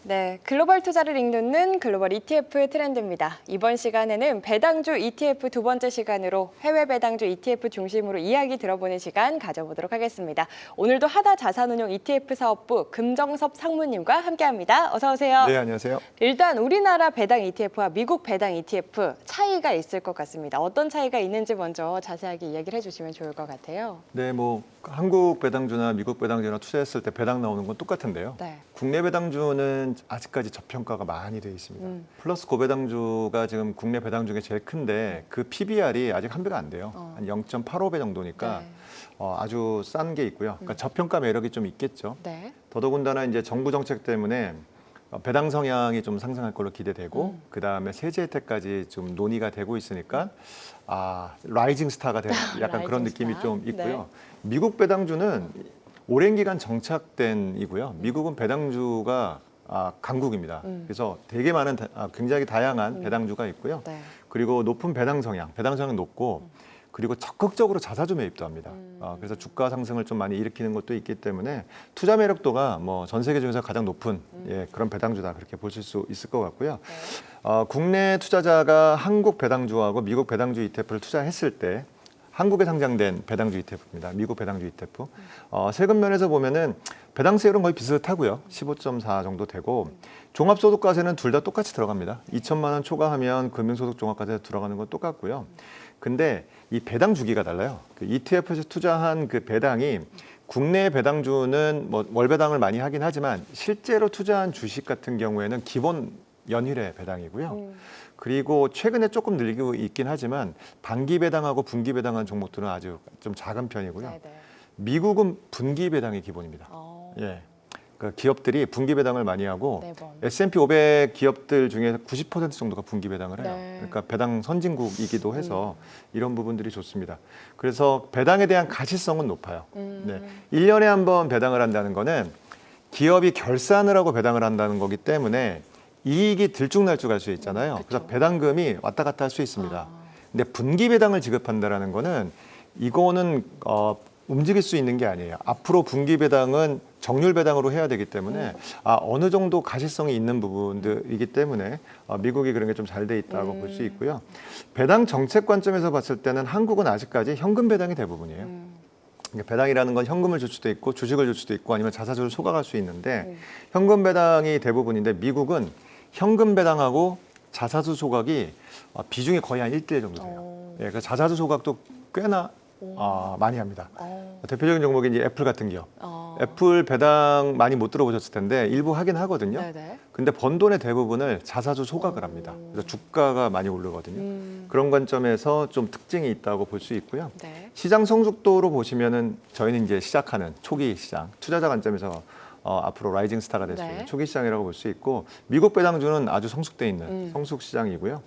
네, 글로벌 투자를 읽는 글로벌 ETF 트렌드입니다. 이번 시간에는 배당주 ETF 두 번째 시간으로 해외 배당주 ETF 중심으로 이야기 들어보는 시간 가져보도록 하겠습니다. 오늘도 하다 자산운용 ETF 사업부 금정섭 상무님과 함께합니다. 어서 오세요. 네, 안녕하세요. 일단 우리나라 배당 ETF와 미국 배당 ETF 차이가 있을 것 같습니다. 어떤 차이가 있는지 먼저 자세하게 이야기를 해주시면 좋을 것 같아요. 네, 뭐 한국 배당주나 미국 배당주나 투자했을 때 배당 나오는 건 똑같은데요. 네. 국내 배당주는 아직까지 저평가가 많이 돼 있습니다. 플러스 고배당주가 지금 국내 배당 중에 제일 큰데 그 PBR이 아직 한 배가 안 돼요. 한 0.85배 정도니까 네. 아주 싼 게 있고요. 그러니까 저평가 매력이 좀 있겠죠. 네. 더더군다나 이제 정부 정책 때문에 배당 성향이 좀 상승할 걸로 기대되고 그 다음에 세제 혜택까지 좀 논의가 되고 있으니까 라이징 스타가 된 약간 그런 라이징 느낌이 스타. 좀 있고요. 네. 미국 배당주는 오랜 기간 정착된 이고요. 미국은 배당주가 강국입니다. 그래서 되게 많은 굉장히 다양한 배당주가 있고요. 네. 그리고 높은 배당 성향 높고 그리고 적극적으로 자사주 매입도 합니다. 그래서 주가 상승을 좀 많이 일으키는 것도 있기 때문에 투자 매력도가 뭐 전 세계 중에서 가장 높은 그런 배당주다 그렇게 보실 수 있을 것 같고요. 네. 국내 투자자가 한국 배당주하고 미국 배당주 ETF를 투자했을 때 한국에 상장된 배당주 ETF입니다. 미국 배당주 ETF. 세금 면에서 보면은 배당세율은 거의 비슷하고요. 15.4 정도 되고 종합소득과세는 둘 다 똑같이 들어갑니다. 2천만 원 초과하면 금융소득 종합과세 들어가는 건 똑같고요. 근데 이 배당 주기가 달라요. 그 ETF에서 투자한 그 배당이 국내 배당주는 뭐 월배당을 많이 하긴 하지만 실제로 투자한 주식 같은 경우에는 기본 연일의 배당이고요. 그리고 최근에 조금 늘리고 있긴 하지만 단기 배당하고 분기 배당한 종목들은 아주 좀 작은 편이고요. 네네. 미국은 분기 배당이 기본입니다. 예. 그 기업들이 분기 배당을 많이 하고 매번. S&P 500 기업들 중에 90% 정도가 분기 배당을 해요. 네. 그러니까 배당 선진국이기도 해서 이런 부분들이 좋습니다. 그래서 배당에 대한 가시성은 높아요. 네. 1년에 한 번 배당을 한다는 거는 기업이 결산을 하고 배당을 한다는 거기 때문에 이익이 들쭉날쭉할 수 있잖아요. 그래서 배당금이 왔다 갔다 할 수 있습니다. 근데 분기 배당을 지급한다라는 거는 이거는 움직일 수 있는 게 아니에요. 앞으로 분기 배당은 정률 배당으로 해야 되기 때문에 어느 정도 가시성이 있는 부분들이기 때문에 미국이 그런 게 좀 잘 돼 있다고 볼 수 있고요. 배당 정책 관점에서 봤을 때는 한국은 아직까지 현금 배당이 대부분이에요. 그러니까 배당이라는 건 현금을 줄 수도 있고 주식을 줄 수도 있고 아니면 자사주를 소각할 수 있는데 현금 배당이 대부분인데 미국은 현금 배당하고 자사주 소각이 비중이 거의 한 1대1 정도 돼요. 예, 그래서 자사주 소각도 꽤나 많이 합니다. 대표적인 종목이 이제 애플 같은 기업. 애플 배당 많이 못 들어보셨을 텐데 일부 하긴 하거든요. 네네. 근데 번 돈의 대부분을 자사주 소각을 합니다. 그래서 주가가 많이 오르거든요. 그런 관점에서 좀 특징이 있다고 볼 수 있고요. 네. 시장 성숙도로 보시면은 저희는 이제 시작하는 초기 시장, 투자자 관점에서 앞으로 라이징 스타가 될 수 있는 네. 초기 시장이라고 볼 수 있고 미국 배당주는 아주 성숙돼 있는 성숙 시장이고요.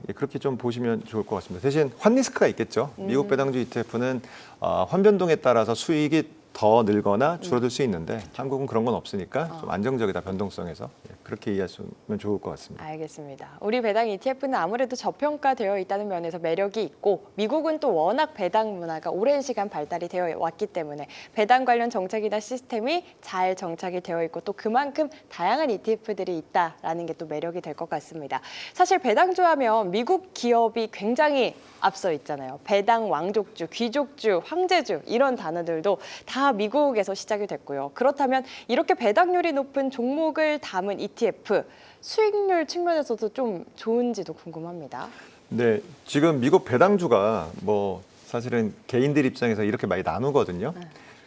예, 그렇게 좀 보시면 좋을 것 같습니다. 대신 환리스크가 있겠죠. 미국 배당주 ETF는 환변동에 따라서 수익이 더 늘거나 줄어들 수 있는데 한국은 그런 건 없으니까 좀 안정적이다 변동성에서 그렇게 이해하시면 좋을 것 같습니다. 알겠습니다. 우리 배당 ETF는 아무래도 저평가되어 있다는 면에서 매력이 있고 미국은 또 워낙 배당 문화가 오랜 시간 발달이 되어 왔기 때문에 배당 관련 정책이나 시스템이 잘 정착이 되어 있고 또 그만큼 다양한 ETF들이 있다라는 게 또 매력이 될 것 같습니다. 사실 배당주 하면 미국 기업이 굉장히 앞서 있잖아요. 배당 왕족주, 귀족주, 황제주 이런 단어들도 다 미국에서 시작이 됐고요. 그렇다면 이렇게 배당률이 높은 종목을 담은 ETF 수익률 측면에서도 좀 좋은지도 궁금합니다. 네, 지금 미국 배당주가 뭐 사실은 개인들 입장에서 이렇게 많이 나누거든요.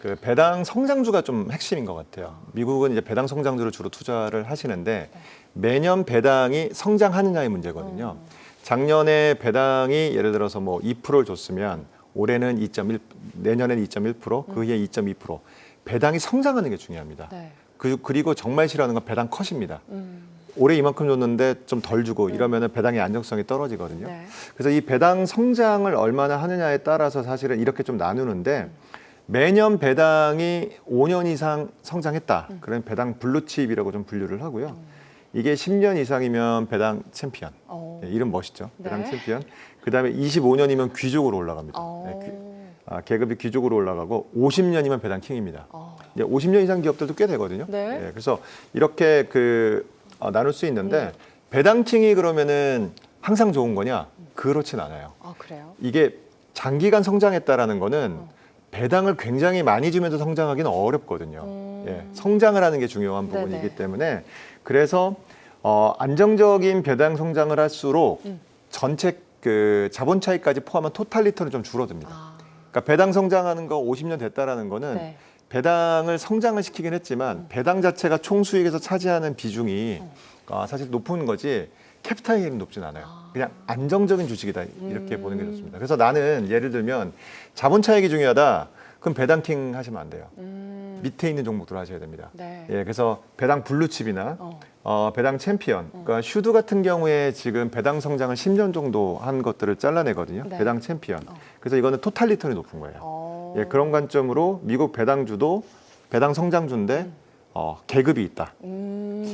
그 배당 성장주가 좀 핵심인 것 같아요. 미국은 이제 배당 성장주를 주로 투자를 하시는데 매년 배당이 성장하느냐의 문제거든요. 작년에 배당이 예를 들어서 뭐 2%를 줬으면 올해는 2.1, 내년에는 2.1%, 그 해에 2.2%. 배당이 성장하는 게 중요합니다. 네. 그리고 정말 싫어하는 건 배당 컷입니다. 올해 이만큼 줬는데 좀 덜 주고 이러면 배당의 안정성이 떨어지거든요. 네. 그래서 이 배당 성장을 얼마나 하느냐에 따라서 사실은 이렇게 좀 나누는데 매년 배당이 5년 이상 성장했다. 그러면 배당 블루칩이라고 좀 분류를 하고요. 이게 10년 이상이면 배당 챔피언. 네, 이름 멋있죠. 배당 네. 챔피언. 그다음에 25년이면 귀족으로 올라갑니다. 네, 계급이 귀족으로 올라가고 50년이면 배당 킹입니다. 어. 이제 50년 이상 기업들도 꽤 되거든요. 네. 예, 그래서 이렇게 나눌 수 있는데 배당층이 그러면은 항상 좋은 거냐? 그렇진 않아요. 아, 그래요? 이게 장기간 성장했다라는 거는 배당을 굉장히 많이 주면서 성장하기는 어렵거든요. 예, 성장을 하는 게 중요한 부분이기 네네. 때문에 그래서 안정적인 배당 성장을 할수록 전체 그 자본 차익까지 포함한 토탈 리턴은 좀 줄어듭니다. 아, 그러니까 배당 성장하는 거 50년 됐다라는 거는 네. 배당을 성장을 시키긴 했지만 배당 자체가 총 수익에서 차지하는 비중이 사실 높은 거지 캐피탈 게임이 높진 않아요. 그냥 안정적인 주식이다 이렇게 보는 게 좋습니다. 그래서 나는 예를 들면 자본 차익이 중요하다. 그럼 배당킹 하시면 안 돼요. 밑에 있는 종목들 하셔야 됩니다. 네. 예, 그래서 배당 블루칩이나 어. 배당 챔피언, 그러니까 슈드 같은 경우에 지금 배당 성장을 10년 정도 한 것들을 잘라내거든요. 네. 배당 챔피언. 그래서 이거는 토탈 리턴이 높은 거예요. 어. 예, 그런 관점으로 미국 배당주도 배당 성장주인데 계급이 있다.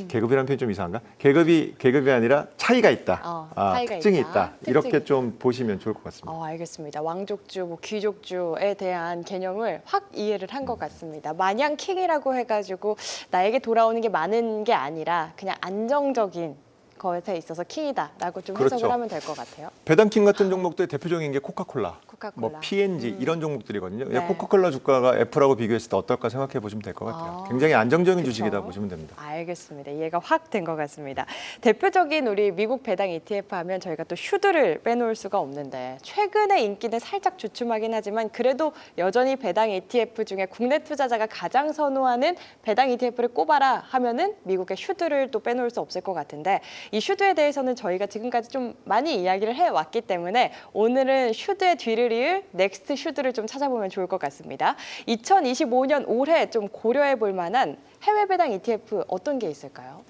계급이라는 표현이 좀 이상한가? 계급이 아니라 차이가 있다. 차이가 특징이 있다. 있다. 특징이 이렇게 있다. 좀 보시면 좋을 것 같습니다. 알겠습니다. 왕족주, 뭐 귀족주에 대한 개념을 확 이해를 한 것 같습니다. 마냥 킹이라고 해가지고 나에게 돌아오는 게 많은 게 아니라 그냥 안정적인 것에 있어서 킹이다라고 좀 해석을 그렇죠. 하면 될 것 같아요. 배당킹 같은 종목들의 대표적인 게 코카콜라, 코카콜라. 뭐 P&G 이런 종목들이거든요. 네. 코카콜라 주가가 애플하고 비교했을 때 어떨까 생각해 보시면 될 것 같아요. 굉장히 안정적인 그쵸. 주식이다 보시면 됩니다. 알겠습니다. 이해가 확 된 것 같습니다. 대표적인 우리 미국 배당 ETF 하면 저희가 또 슈드를 빼놓을 수가 없는데 최근에 인기는 살짝 주춤하긴 하지만 그래도 여전히 배당 ETF 중에 국내 투자자가 가장 선호하는 배당 ETF를 꼽아라 하면은 미국의 슈드를 또 빼놓을 수 없을 것 같은데 이 슈드에 대해서는 저희가 지금까지 좀 많이 이야기를 해왔기 때문에 오늘은 슈드의 뒤를 이을 넥스트 슈드를 좀 찾아보면 좋을 것 같습니다. 2025년 올해 좀 고려해 볼 만한 해외 배당 ETF 어떤 게 있을까요?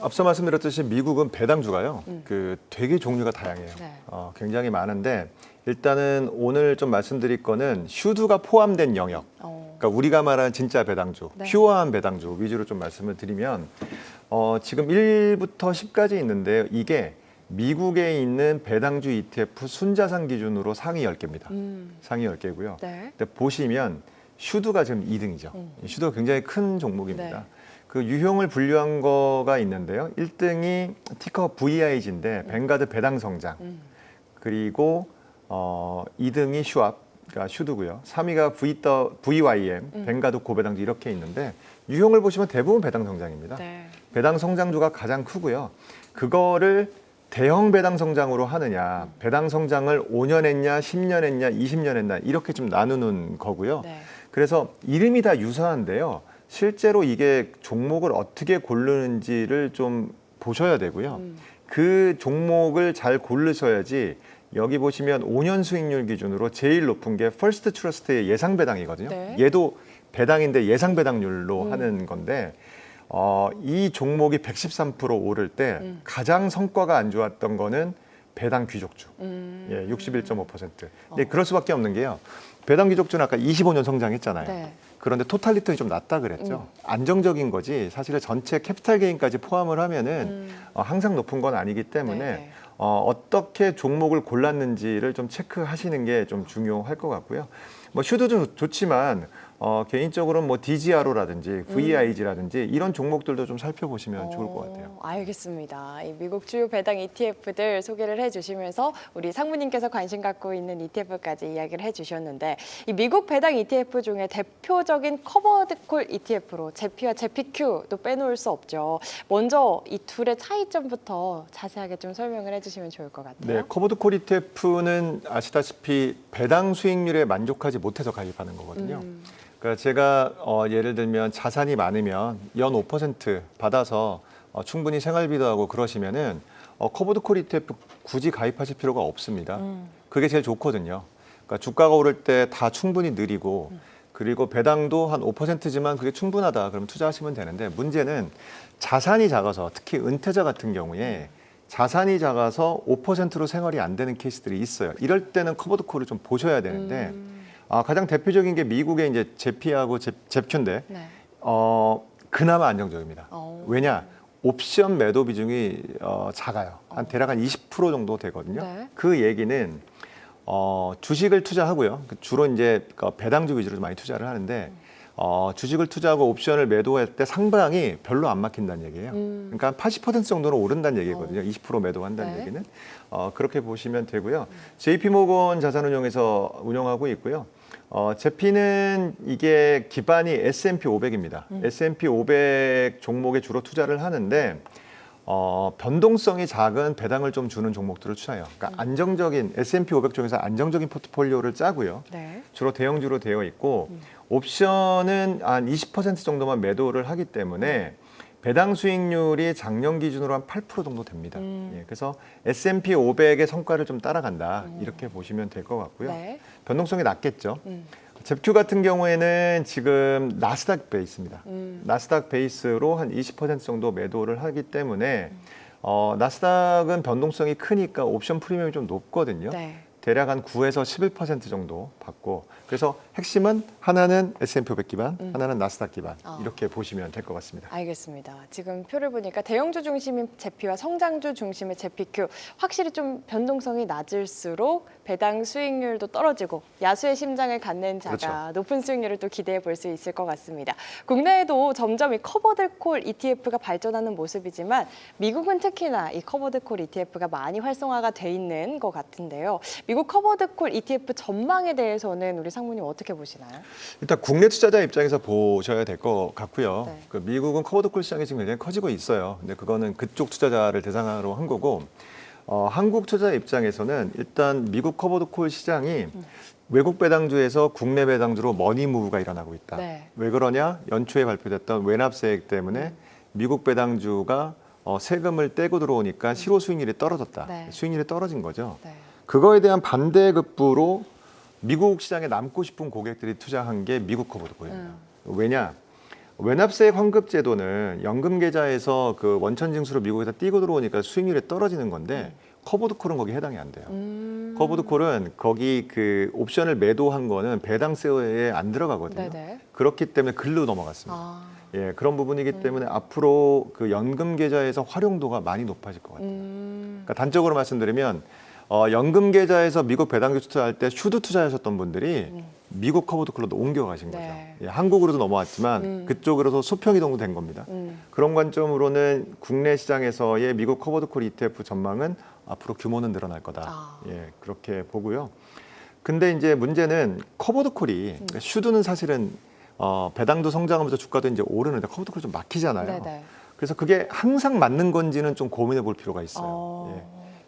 앞서 말씀드렸듯이 미국은 배당주가요. 되게 종류가 다양해요. 네. 굉장히 많은데 일단은 오늘 좀 말씀드릴 거는 슈드가 포함된 영역. 그러니까 우리가 말하는 진짜 배당주, 네. 퓨어한 배당주 위주로 좀 말씀을 드리면 지금 1부터 10까지 있는데요. 이게 미국에 있는 배당주 ETF 순자산 기준으로 상위 10개입니다. 상위 10개고요. 네. 근데 보시면 슈드가 지금 2등이죠. 슈드가 굉장히 큰 종목입니다. 네. 그 유형을 분류한 거가 있는데요. 1등이 티커 VIG인데 뱅가드 배당 성장. 그리고 2등이 슈압, 그러니까 슈드고요. 3위가 VYM, 뱅가드 고배당주 이렇게 있는데 유형을 보시면 대부분 배당 성장입니다. 네. 배당 성장주가 가장 크고요. 그거를 대형 배당 성장으로 하느냐, 배당 성장을 5년 했냐, 10년 했냐, 20년 했냐 이렇게 좀 나누는 거고요. 네. 그래서 이름이 다 유사한데요. 실제로 이게 종목을 어떻게 고르는지를 좀 보셔야 되고요. 그 종목을 잘 고르셔야지 여기 보시면 5년 수익률 기준으로 제일 높은 게 퍼스트 트러스트의 예상 배당이거든요. 네. 얘도 배당인데 예상 배당률로 하는 건데 이 종목이 113% 오를 때 가장 성과가 안 좋았던 거는 배당 귀족주. 예, 61.5%. 근데 그럴 수밖에 없는 게요. 배당 귀족주는 아까 25년 성장했잖아요. 네. 그런데 토탈 리턴이 좀 낮다 그랬죠. 안정적인 거지 사실은 전체 캐피탈 게인까지 포함을 하면은 항상 높은 건 아니기 때문에 네. 어떻게 종목을 골랐는지를 좀 체크하시는 게 좀 중요할 것 같고요. 뭐 슈드도 좋지만 개인적으로는 뭐 DGRO라든지 VIG라든지 이런 종목들도 좀 살펴보시면 좋을 것 같아요. 알겠습니다. 이 미국 주요 배당 ETF들 소개를 해주시면서 우리 상무님께서 관심 갖고 있는 ETF까지 이야기를 해주셨는데 이 미국 배당 ETF 중에 대표적인 커버드콜 ETF로 제피와 제피큐도 빼놓을 수 없죠. 먼저 이 둘의 차이점부터 자세하게 좀 설명을 해주시면 좋을 것 같아요. 네, 커버드 콜 ETF는 아시다시피 배당 수익률에 만족하지 못해서 가입하는 거거든요. 그러니까 제가 예를 들면 자산이 많으면 연 5% 받아서 충분히 생활비도 하고 그러시면은 커버드 콜 ETF 굳이 가입하실 필요가 없습니다. 그게 제일 좋거든요. 그러니까 주가가 오를 때 다 충분히 느리고 그리고 배당도 한 5%지만 그게 충분하다. 그럼 투자하시면 되는데 문제는 자산이 작아서 특히 은퇴자 같은 경우에 자산이 작아서 5%로 생활이 안 되는 케이스들이 있어요. 이럴 때는 커버드 콜을 좀 보셔야 되는데 가장 대표적인 게 미국의 이제 제피하고 제큐인데 네. 그나마 안정적입니다. 왜냐? 옵션 매도 비중이 작아요. 대략 한 20% 정도 되거든요. 네. 그 얘기는 주식을 투자하고요. 주로 이제 배당주 위주로 많이 투자를 하는데 주식을 투자하고 옵션을 매도할 때 상방이 별로 안 막힌다는 얘기예요. 그러니까 80% 정도는 오른다는 얘기거든요. 20% 매도한다는 네. 얘기는. 그렇게 보시면 되고요. JP모건 자산운용에서 운영하고 있고요. 제피는 이게 기반이 S&P 500입니다. S&P 500 종목에 주로 투자를 하는데 변동성이 작은 배당을 좀 주는 종목들을 투자해요. 그러니까 안정적인 S&P 500 중에서 안정적인 포트폴리오를 짜고요. 네. 주로 대형주로 되어 있고 옵션은 한 20% 정도만 매도를 하기 때문에 배당 수익률이 작년 기준으로 한 8% 정도 됩니다. 예, 그래서 S&P 500의 성과를 좀 따라간다 이렇게 보시면 될 것 같고요. 네. 변동성이 낮겠죠. 잽큐 같은 경우에는 지금 나스닥 베이스입니다. 나스닥 베이스로 한 20% 정도 매도를 하기 때문에 나스닥은 변동성이 크니까 옵션 프리미엄이 좀 높거든요. 네. 대략 한 9에서 11% 정도 받고 그래서 핵심은 하나는 S&P 500 기반, 하나는 나스닥 기반 이렇게 보시면 될 것 같습니다. 알겠습니다. 지금 표를 보니까 대형주 중심인 제피와 성장주 중심의 제피큐 확실히 좀 변동성이 낮을수록 배당 수익률도 떨어지고 야수의 심장을 갖는 자가 그렇죠. 높은 수익률을 또 기대해 볼 수 있을 것 같습니다. 국내에도 점점 이 커버드 콜 ETF가 발전하는 모습이지만 미국은 특히나 이 커버드 콜 ETF가 많이 활성화가 돼 있는 것 같은데요. 미국 커버드 콜 ETF 전망에 대해서는 우리 상무님 어떻게 보시나요? 일단 국내 투자자 입장에서 보셔야 될 것 같고요. 네. 그 미국은 커버드 시장이 지금 굉장히 커지고 있어요. 근데 그거는 그쪽 투자자를 대상으로 한 거고 한국 투자자 입장에서는 일단 미국 커버드 시장이 외국 배당주에서 국내 배당주로 머니 무브가 일어나고 있다. 네. 왜 그러냐? 연초에 발표됐던 외납세액 때문에 미국 배당주가 세금을 떼고 들어오니까 실효 수익률이 떨어졌다. 네. 수익률이 떨어진 거죠. 네. 그거에 대한 반대급부로 미국 시장에 남고 싶은 고객들이 투자한 게 미국 커버드콜입니다. 왜냐? 외납세액 환급 제도는 연금 계좌에서 그 원천 징수로 미국에서 띄고 들어오니까 수익률이 떨어지는 건데 커버드콜은 거기 해당이 안 돼요. 커버드콜은 거기 그 옵션을 매도한 거는 배당세에 안 들어가거든요. 네네. 그렇기 때문에 글로 넘어갔습니다. 예, 그런 부분이기 때문에 앞으로 그 연금 계좌에서 활용도가 많이 높아질 것 같아요. 그러니까 단적으로 말씀드리면 연금 계좌에서 미국 배당주 투자할 때 슈드 투자하셨던 분들이 미국 커버드콜로 옮겨가신 거죠. 네. 예, 한국으로도 넘어왔지만 그쪽으로서 수평 이동도 된 겁니다. 그런 관점으로는 국내 시장에서의 미국 커버드콜 ETF 전망은 앞으로 규모는 늘어날 거다. 예, 그렇게 보고요. 근데 이제 문제는 커버드콜이 그러니까 슈드는 사실은 배당도 성장하면서 주가도 이제 오르는데 커버드콜이 좀 막히잖아요. 네네. 그래서 그게 항상 맞는 건지는 좀 고민해 볼 필요가 있어요. 예.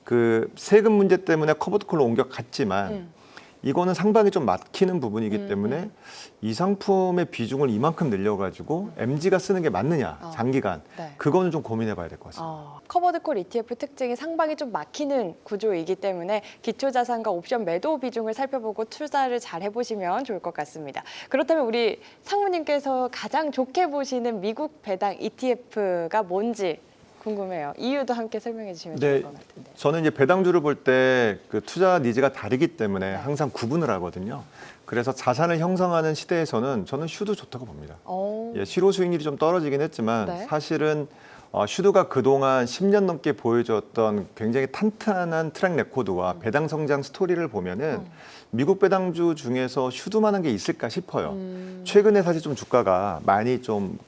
그 세금 문제 때문에 커버드콜로 옮겨갔지만 이거는 상당히 좀 막히는 부분이기 때문에 이 상품의 비중을 이만큼 늘려가지고 MG가 쓰는 게 맞느냐 장기간 네. 그거는 좀 고민해 봐야 될 것 같습니다. 커버드콜 ETF 특징이 상방이 좀 막히는 구조이기 때문에 기초자산과 옵션 매도 비중을 살펴보고 투자를 잘 해보시면 좋을 것 같습니다. 그렇다면 우리 상무님께서 가장 좋게 보시는 미국 배당 ETF가 뭔지 궁금해요. 이유도 함께 설명해 주시면 좋을 것 같은데. 저는 이제 배당주를 볼 때 그 투자 니즈가 다르기 때문에 항상 구분을 하거든요. 그래서 자산을 형성하는 시대에서는 저는 슈드 좋다고 봅니다. 예, 실효 수익률이 좀 떨어지긴 했지만 네. 사실은 슈드가 그동안 10년 넘게 보여줬던 굉장히 탄탄한 트랙 레코드와 배당 성장 스토리를 보면은 미국 배당주 중에서 슈드만한 게 있을까 싶어요. 최근에 사실 좀 주가가 많이 좀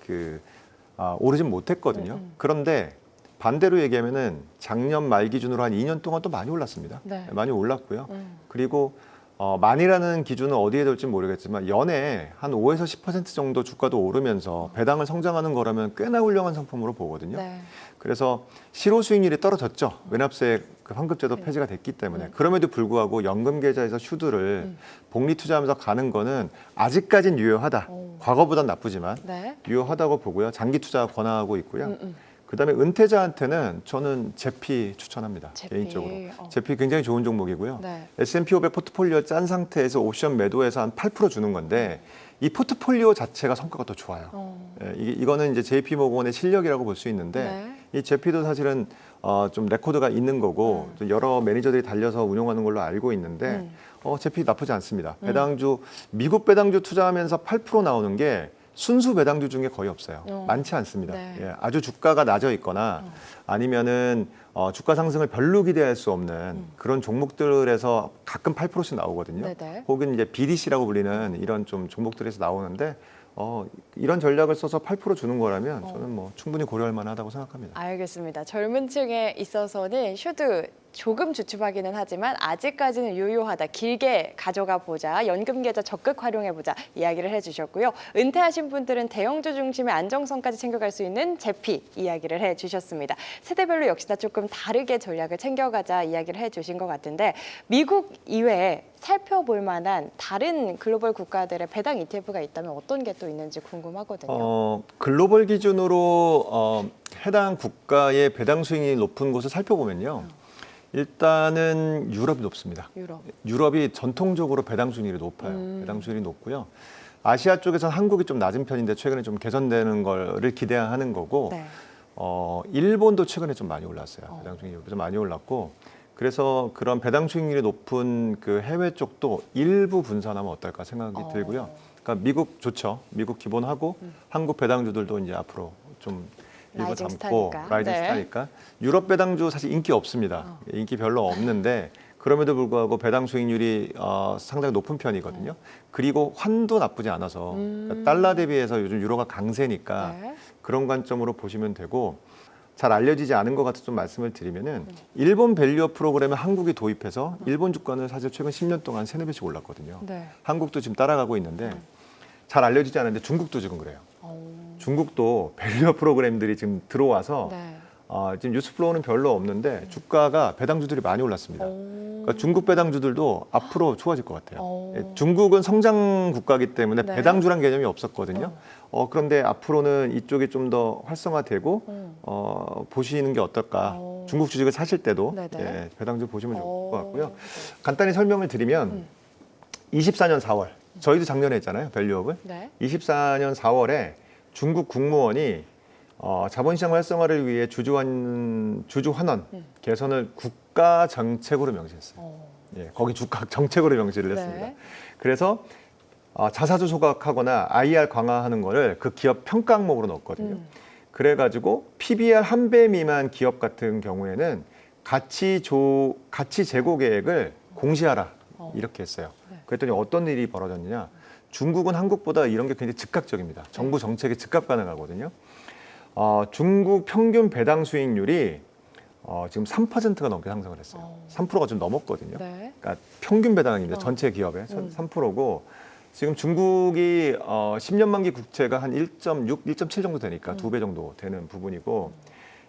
오르진 못했거든요. 그런데 반대로 얘기하면은 작년 말 기준으로 한 2년 동안 또 많이 올랐습니다. 네. 많이 올랐고요. 그리고 많이라는 기준은 어디에 될지 모르겠지만 연에 한 5에서 10% 정도 주가도 오르면서 배당을 성장하는 거라면 꽤나 훌륭한 상품으로 보거든요. 네. 그래서 실효 수익률이 떨어졌죠. 외납세 그 환급제도 폐지가 됐기 때문에. 그럼에도 불구하고 연금 계좌에서 슈드를 복리 투자하면서 가는 거는 아직까진 유효하다. 과거보단 나쁘지만 네. 유효하다고 보고요. 장기 투자 권하고 있고요. 그다음에 은퇴자한테는 저는 제피 추천합니다. 제피. 개인적으로. 제피 굉장히 좋은 종목이고요. 네. S&P 500 포트폴리오 짠 상태에서 옵션 매도해서 한 8% 주는 건데 이 포트폴리오 자체가 성과가 더 좋아요. 예, 이거는 이제 JP 모건의 실력이라고 볼 수 있는데 이 제피도 사실은 좀 레코드가 있는 거고 또 여러 매니저들이 달려서 운용하는 걸로 알고 있는데 제피 나쁘지 않습니다. 배당주 미국 배당주 투자하면서 8% 나오는 게 순수 배당주 중에 거의 없어요. 많지 않습니다. 네. 예, 아주 주가가 낮아 있거나 아니면은 주가 상승을 별로 기대할 수 없는 그런 종목들에서 가끔 8%씩 나오거든요. 네네. 혹은 이제 BDC라고 불리는 이런 좀 종목들에서 나오는데 이런 전략을 써서 8% 주는 거라면 저는 뭐 충분히 고려할 만하다고 생각합니다. 알겠습니다. 젊은 층에 있어서는 슈드 조금 주춤하기는 하지만 아직까지는 유효하다. 길게 가져가 보자. 연금 계좌 적극 활용해 보자. 이야기를 해주셨고요. 은퇴하신 분들은 대형주 중심의 안정성까지 챙겨갈 수 있는 제피 이야기를 해주셨습니다. 세대별로 역시나 조금 다르게 전략을 챙겨가자 이야기를 해주신 것 같은데 미국 이외에 살펴볼 만한 다른 글로벌 국가들의 배당 ETF가 있다면 어떤 게 또 있는지 궁금하거든요. 글로벌 기준으로 해당 국가의 배당 수익이 높은 곳을 살펴보면요. 일단은 유럽이 높습니다. 유럽이 전통적으로 배당 수익률이 높아요. 배당 수익률이 높고요. 아시아 쪽에서는 한국이 좀 낮은 편인데 최근에 좀 개선되는 거를 기대하는 거고 네. 일본도 최근에 좀 많이 올랐어요. 배당 수익률이 좀 많이 올랐고 그래서 그런 배당 수익률이 높은 그 해외 쪽도 일부 분산하면 어떨까 생각이 들고요. 그러니까 미국 좋죠. 미국 기본하고 한국 배당주들도 이제 앞으로 좀 일부 라이징 담고 스타니까. 라이징 네. 스타니까 유럽 배당주 사실 인기 없습니다. 인기 별로 없는데 그럼에도 불구하고 배당 수익률이 상당히 높은 편이거든요. 그리고 환도 나쁘지 않아서 그러니까 달러 대비해서 요즘 유로가 강세니까 네. 그런 관점으로 보시면 되고 잘 알려지지 않은 것 같아서 좀 말씀을 드리면은 일본 밸류업 프로그램을 한국이 도입해서 일본 주가는 사실 최근 10년 동안 3~4배씩 올랐거든요. 네. 한국도 지금 따라가고 있는데 잘 알려지지 않은데 중국도 지금 그래요. 중국도 밸류업 프로그램들이 지금 들어와서 네. 지금 뉴스 플로우는 별로 없는데 주가가 배당주들이 많이 올랐습니다. 그러니까 중국 배당주들도 앞으로 좋아질 것 같아요. 예, 중국은 성장 국가이기 때문에 네. 배당주란 개념이 없었거든요. 그런데 앞으로는 이쪽이 좀 더 활성화되고 보시는 게 어떨까. 중국 주식을 사실 때도 네네. 예, 배당주 보시면 좋을 것 같고요. 간단히 설명을 드리면 24년 4월 저희도 작년에 했잖아요. 밸류업을. 네. 24년 4월에 중국 국무원이 자본시장 활성화를 위해 주주 환원 개선을 국가 정책으로 명시했어요. 예, 거기 주가 정책으로 명시를 했습니다. 네. 그래서 자사주 소각하거나 IR 강화하는 거를 그 기업 평가 항목으로 넣었거든요. 그래가지고 PBR 1배 미만 기업 같은 경우에는 가치 재고 계획을 공시하라 이렇게 했어요. 네. 그랬더니 어떤 일이 벌어졌느냐? 중국은 한국보다 이런 게 굉장히 즉각적입니다. 정부 정책이 즉각 가능하거든요. 중국 평균 배당 수익률이 지금 3%가 넘게 상승을 했어요. 3%가 좀 넘었거든요. 네. 그러니까 평균 배당입니다. 전체 기업의 3%고 지금 중국이 10년 만기 국채가 한 1.6, 1.7 정도 되니까 2배 정도 되는 부분이고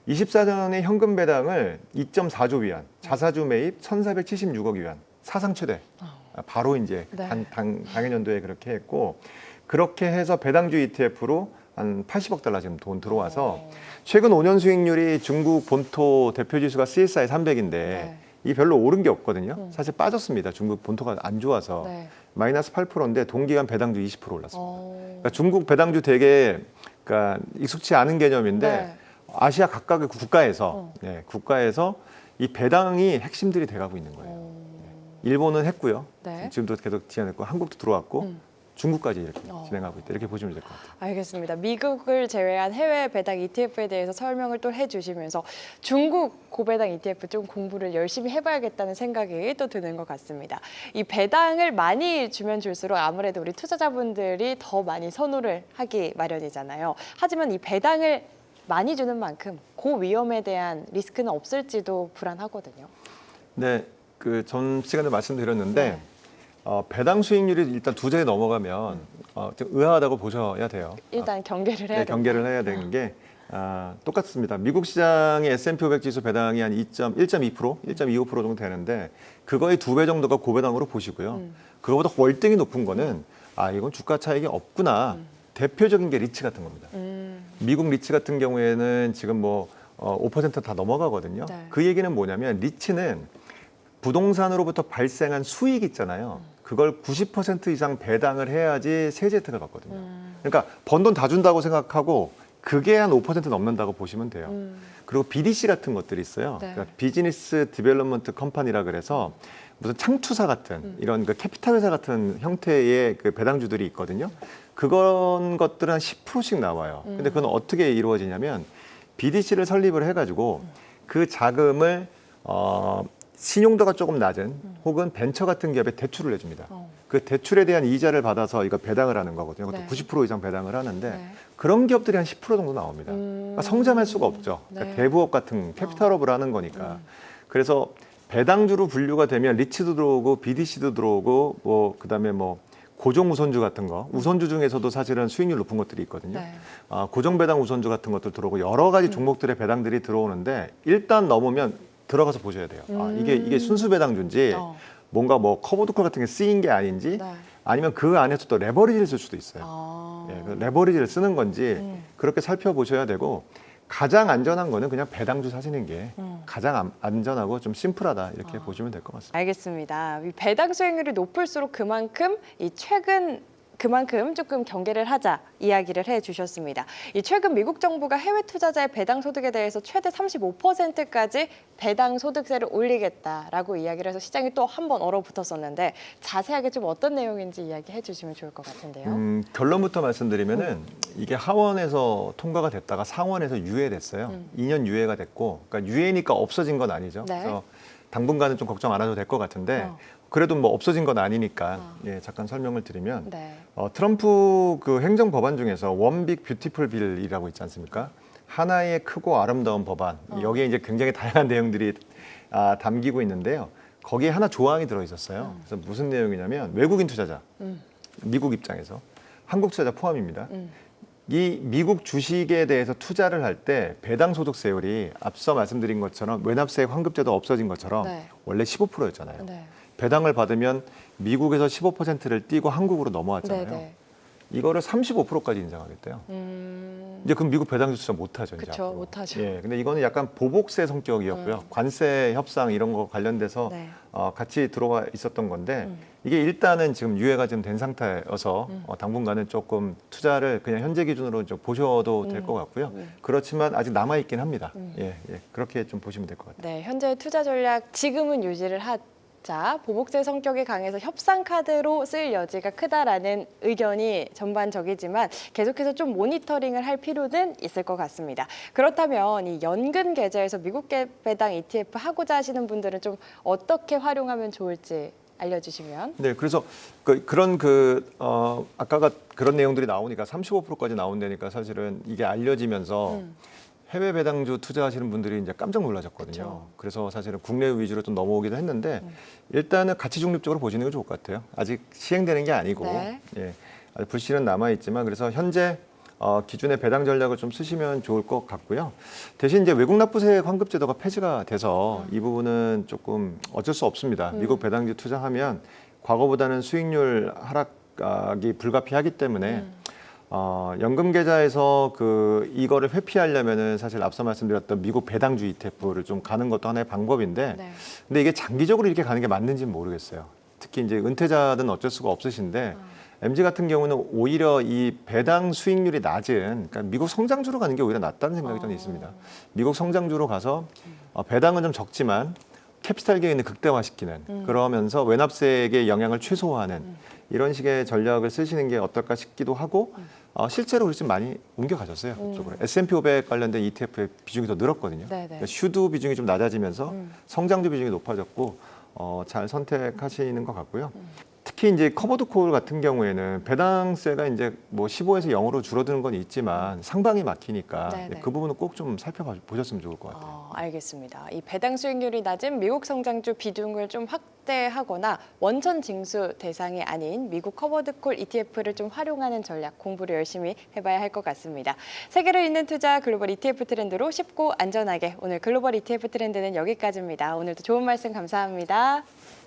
24년의 현금 배당을 2.4조 위안, 자사주 매입 1,476억 위안, 사상 최대. 바로 이제 네. 당해년도에 그렇게 했고 그렇게 해서 배당주 ETF로 한 80억 달러 지금 돈 들어와서 최근 5년 수익률이 중국 본토 대표 지수가 CSI 300인데 네. 이 별로 오른 게 없거든요. 사실 빠졌습니다. 중국 본토가 안 좋아서 네. 마이너스 8%인데 동기간 배당주 20% 올랐습니다. 그러니까 중국 배당주 되게 그러니까 익숙치 않은 개념인데 네. 아시아 각각의 국가에서 이 배당이 핵심들이 돼가고 있는 거예요. 일본은 했고요. 네. 지금도 계속 진행했고 한국도 들어왔고 중국까지 이렇게 진행하고 있다. 이렇게 보시면 될 것 같아요. 알겠습니다. 미국을 제외한 해외 배당 ETF에 대해서 설명을 또 해주시면서 중국 고배당 ETF 좀 공부를 열심히 해봐야겠다는 생각이 또 드는 것 같습니다. 이 배당을 많이 주면 줄수록 아무래도 우리 투자자분들이 더 많이 선호를 하기 마련이잖아요. 하지만 이 배당을 많이 주는 만큼 고위험에 대한 리스크는 없을지도 불안하거든요. 네, 그 전 시간에 말씀드렸는데 네. 배당 수익률이 일단 2자리 넘어가면 좀 의아하다고 보셔야 돼요. 일단 경계를 해야 네, 된다. 경계를 해야 되는 게 똑같습니다. 미국 시장의 S&P 500 지수 배당이 한 1.2%, 1.25% 정도 되는데 그거의 2배 정도가 고배당으로 보시고요. 그거보다 월등히 높은 거는 이건 주가 차익이 없구나. 대표적인 게 리츠 같은 겁니다. 미국 리츠 같은 경우에는 지금 뭐 5% 다 넘어가거든요. 네. 그 얘기는 뭐냐면 리츠는 부동산으로부터 발생한 수익 있잖아요. 그걸 90% 이상 배당을 해야지 세제 혜택을 받거든요. 그러니까 번 돈 다 준다고 생각하고 그게 한 5% 넘는다고 보시면 돼요. 그리고 BDC 같은 것들이 있어요. 네. 그러니까 비즈니스 디벨롭먼트 컴퍼니라 그래서 무슨 창투사 같은 이런 그 캐피탈 회사 같은 형태의 그 배당주들이 있거든요. 그런 것들은 한 10%씩 나와요. 근데 그건 어떻게 이루어지냐면 BDC를 설립을 해가지고 그 자금을 신용도가 조금 낮은 혹은 벤처 같은 기업에 대출을 해줍니다. 그 대출에 대한 이자를 받아서 이거 배당을 하는 거거든요. 그것도 네. 90% 이상 배당을 하는데 네. 그런 기업들이 한 10% 정도 나옵니다. 그러니까 성장할 수가 없죠. 그러니까 네. 대부업 같은 캐피탈업을 하는 거니까. 그래서 배당주로 분류가 되면 리츠도 들어오고 BDC도 들어오고 뭐 그다음에 뭐 고정 우선주 같은 거, 우선주 중에서도 사실은 수익률 높은 것들이 있거든요. 네. 고정 배당 우선주 같은 것들 들어오고 여러 가지 종목들의 배당들이 들어오는데 일단 넘으면 들어가서 보셔야 돼요. 이게 순수 배당주인지 뭔가 뭐 커버드콜 같은 게 쓰인 게 아닌지 네. 아니면 그 안에서 또 레버리지를 쓸 수도 있어요. 아. 예, 그 레버리지를 쓰는 건지 그렇게 살펴보셔야 되고 가장 안전한 거는 그냥 배당주 사시는 게 가장 안전하고 좀 심플하다 이렇게 보시면 될 것 같습니다. 알겠습니다. 이 배당 수익률이 높을수록 그만큼 조금 경계를 하자 이야기를 해주셨습니다. 이 최근 미국 정부가 해외 투자자의 배당 소득에 대해서 최대 35%까지 배당 소득세를 올리겠다라고 이야기를 해서 시장이 또 한 번 얼어붙었었는데 자세하게 좀 어떤 내용인지 이야기해 주시면 좋을 것 같은데요. 결론부터 말씀드리면은 이게 하원에서 통과가 됐다가 상원에서 유예됐어요. 2년 유예가 됐고, 그러니까 유예니까 없어진 건 아니죠. 네. 그래서 당분간은 좀 걱정 안 하셔도 될 것 같은데. 그래도 뭐 없어진 건 아니니까 예, 잠깐 설명을 드리면 네. 트럼프 그 행정 법안 중에서 원빅 뷰티풀 빌이라고 있지 않습니까? 하나의 크고 아름다운 법안 여기에 이제 굉장히 다양한 내용들이 담기고 있는데요. 거기에 하나 조항이 들어 있었어요. 그래서 무슨 내용이냐면 외국인 투자자, 미국 입장에서 한국 투자자 포함입니다. 이 미국 주식에 대해서 투자를 할 때 배당 소득세율이 앞서 말씀드린 것처럼 외납세 환급제도 없어진 것처럼 네. 원래 15%였잖아요. 네. 배당을 받으면 미국에서 15%를 띄고 한국으로 넘어왔잖아요. 네네. 이거를 35%까지 인정하겠대요. 이제 그럼 미국 배당주 투자 못하죠. 이제 그쵸, 앞으로. 못하죠. 예, 근데 이거는 약간 보복세 성격이었고요. 관세 협상 이런 거 관련돼서 네. 같이 들어와 있었던 건데 이게 일단은 지금 유예가 지금 된 상태여서 당분간은 조금 투자를 그냥 현재 기준으로 좀 보셔도 될 것 같고요. 그렇지만 아직 남아 있긴 합니다. 예, 그렇게 좀 보시면 될 것 같아요. 네, 현재 투자 전략 지금은 유지를 하자. 보복세 성격이 강해서 협상 카드로 쓸 여지가 크다라는 의견이 전반적이지만 계속해서 좀 모니터링을 할 필요는 있을 것 같습니다. 그렇다면 이 연금 계좌에서 미국 배당 ETF 하고자 하시는 분들은 좀 어떻게 활용하면 좋을지 알려주시면. 네, 그래서 아까가 그런 내용들이 나오니까 35%까지 나온다니까 사실은 이게 알려지면서 해외 배당주 투자하시는 분들이 이제 깜짝 놀라셨거든요. 그쵸. 그래서 사실은 국내 위주로 좀 넘어오기도 했는데 일단은 가치 중립적으로 보시는 게 좋을 것 같아요. 아직 시행되는 게 아니고 네. 예, 아직 불씨는 남아 있지만 그래서 현재 기준의 배당 전략을 좀 쓰시면 좋을 것 같고요. 대신 이제 외국 납부세 환급 제도가 폐지가 돼서 이 부분은 조금 어쩔 수 없습니다. 미국 배당주 투자하면 과거보다는 수익률 하락이 불가피하기 때문에 연금 계좌에서 이거를 회피하려면은 사실 앞서 말씀드렸던 미국 배당주 ETF를 좀 가는 것도 하나의 방법인데, 네. 근데 이게 장기적으로 이렇게 가는 게 맞는지는 모르겠어요. 특히 이제 은퇴자는 어쩔 수가 없으신데, MZ 같은 경우는 오히려 이 배당 수익률이 낮은, 그러니까 미국 성장주로 가는 게 오히려 낫다는 생각이 저는 있습니다. 미국 성장주로 가서 배당은 좀 적지만 캐피탈 게인을 극대화시키는 그러면서 외납세의 영향을 최소화하는 이런 식의 전략을 쓰시는 게 어떨까 싶기도 하고 실제로 우리 좀 많이 옮겨가셨어요. 그쪽으로. S&P 500 관련된 ETF의 비중이 더 늘었거든요. 그러니까 슈드 비중이 좀 낮아지면서 성장주 비중이 높아졌고 잘 선택하시는 것 같고요. 특히 이제 커버드콜 같은 경우에는 배당세가 이제 뭐 15에서 0으로 줄어드는 건 있지만 상방이 막히니까 네네. 그 부분은 꼭 좀 살펴보셨으면 좋을 것 같아요. 알겠습니다. 이 배당 수익률이 낮은 미국 성장주 비중을 좀 확대하거나 원천 징수 대상이 아닌 미국 커버드콜 ETF를 좀 활용하는 전략 공부를 열심히 해봐야 할 것 같습니다. 세계를 잇는 투자 글로벌 ETF 트렌드로 쉽고 안전하게 오늘 글로벌 ETF 트렌드는 여기까지입니다. 오늘도 좋은 말씀 감사합니다.